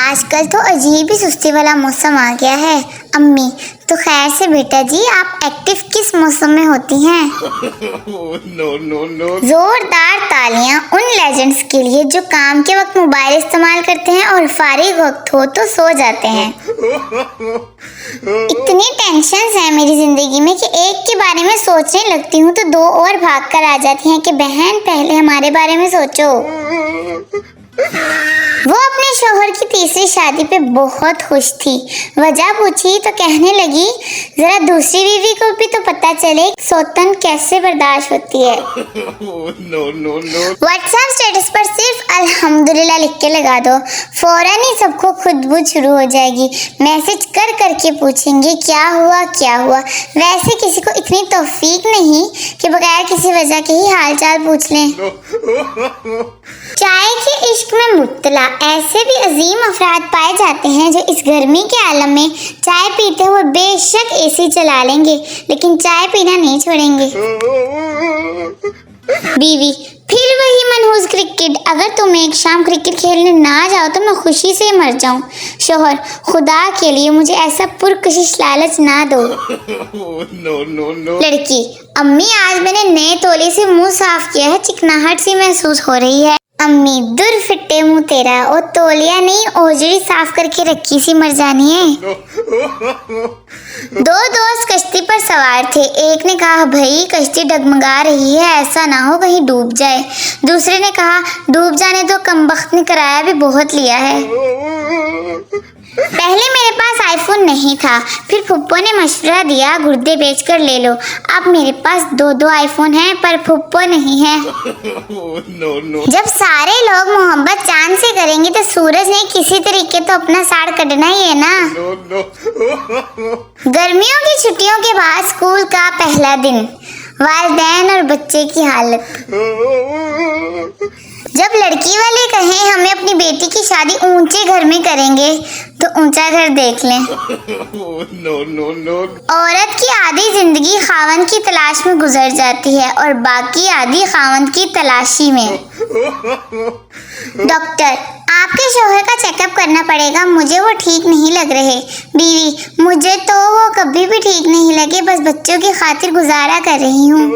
आजकल तो अजीब ही सुस्ती वाला मौसम आ गया है। अम्मी, तो खैर से बेटा जी, आप एक्टिव किस मौसम में होती हैं? No. जोरदार तालियां उन लेजेंड्स के लिए जो काम के वक्त मोबाइल इस्तेमाल करते हैं और फारिग वक्त हो तो सो जाते हैं। इतनी टेंशन्स हैं मेरी जिंदगी में कि एक के बारे में सोचने लगती हूँ तो दो और भाग कर आ जाती हैं कि बहन पहले हमारे बारे में सोचो। वो अपने शौहर की तीसरी शादी पे बहुत खुश थी। वजह पूछी तो कहने लगी, जरा दूसरी बीवी को भी तो पता चले सौतन कैसे बर्दाश्त होती है। No. व्हाट्सएप स्टेटस पर सिर्फ अल्हम्दुलिल्लाह लिख के लगा दो, फौरन ही सबको खुदबुद शुरू हो जाएगी। मैसेज कर करके पूछेंगे क्या हुआ। वैसे किसी को इतनी तौफीक नहीं कि बगैर किसी वजह के ही हालचाल पूछ लें। चाय के इश्क में मुब्तला ऐसे भी अजीम अफराद पाए जाते हैं जो इस गर्मी के आलम में चाय पीते हुए बेशक एसी चला लेंगे लेकिन चाय पीना नहीं छोड़ेंगे। बीवी, फिर वही मनहूस क्रिकेट, अगर तुम एक शाम क्रिकेट खेलने ना जाओ तो मैं खुशी से मर जाऊं। शोहर, खुदा के लिए मुझे ऐसा पुरकशिश लालच ना दो। No. लड़की, अम्मी आज मैंने नए तौली से मुंह साफ किया है, चिकनाहट सी महसूस हो रही है। अम्मी, दुर फिट्टे मुंह तेरा, और तौलिया नहीं ओजड़ी साफ करके रखी सी मर जानी है। दो दोस्त कश्ती पर सवार थे। एक ने कहा, भाई कश्ती डगमगा रही है, ऐसा ना हो कहीं डूब जाए। दूसरे ने कहा, डूब जाने तो कमबख्त ने किराया भी बहुत लिया है। पहले मेरे पास आईफोन नहीं था, फिर फुप्पो ने मशवरा दिया गुर्दे बेचकर ले लो। अब मेरे पास दो आईफोन हैं पर फुप्पो नहीं है। No. जब सारे लोग मोहब्बत चांद से करेंगे तो सूरज ने किसी तरीके तो अपना साड़ कटना ही है ना। No. गर्मियों की छुट्टियों के बाद स्कूल का पहला दिन, वालिदैन और बच्चे की हालत। जब लड़की वाले कहें हमें अपनी बेटी की शादी ऊंचे घर में करेंगे तो ऊंचा घर देख लें। No. औरत की आधी जिंदगी खावंद की तलाश में गुजर जाती है और बाकी आधी खावंद की तलाशी में। डॉक्टर, आपके शौहर का चेकअप करना पड़ेगा, मुझे वो ठीक नहीं लग रहे। बीवी, मुझे तो वो कभी भी ठीक नहीं लगे, बस बच्चों की खातिर गुजारा कर रही हूँ।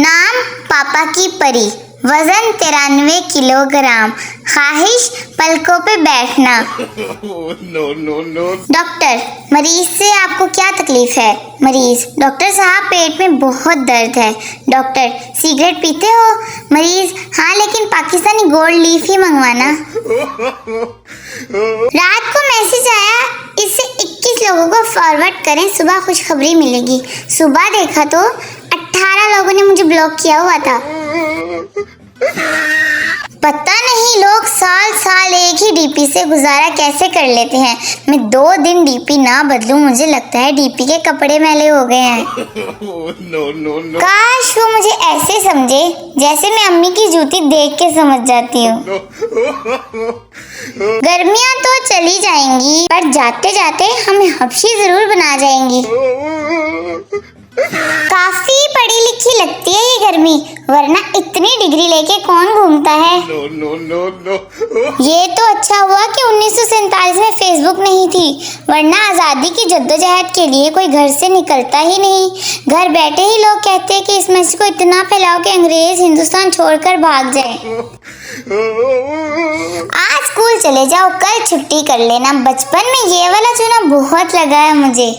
नाम पापा की परी, वजन 93 किलोग्राम, ख्वाहिश पलकों पे बैठना। No. डॉक्टर, मरीज से आपको क्या तकलीफ है? मरीज, डॉक्टर साहब पेट में बहुत दर्द है। डॉक्टर, सिगरेट पीते हो? मरीज, हाँ लेकिन पाकिस्तानी गोल्ड लीफ ही मंगवाना। रात को मैसेज आया, इससे 21 लोगों को फॉरवर्ड करें, सुबह खुशखबरी मिलेगी। सुबह देखा तो 18 लोगों ने मुझे ब्लॉक किया हुआ था। पता नहीं लोग साल एक ही डीपी से गुजारा कैसे कर लेते हैं। मैं 2 दिन डीपी ना बदलूं, मुझे लगता है डीपी के कपड़े मैले हो गए हैं। No. काश वो मुझे ऐसे समझे जैसे मैं अम्मी की जूती देख के समझ जाती हूँ। गर्मियाँ तो चली जाएंगी पर जाते जाते हमें हबशी जरूर बना जाएंगी। काफी पढ़ी लिखी लगती है ये गर्मी, वरना इतनी डिग्री लेके कौन घूमता है। No. ये तो अच्छा हुआ कि 1947 में फेसबुक नहीं थी, वरना आज़ादी की जद्दोजहद के लिए कोई घर से निकलता ही नहीं। घर बैठे ही लोग कहते हैं कि इस मैसेज को इतना फैलाओ कि अंग्रेज हिंदुस्तान छोड़कर भाग जाए। आज स्कूल चले जाओ, कल छुट्टी कर लेना। बचपन में ये वाला चुना बहुत लगा है मुझे।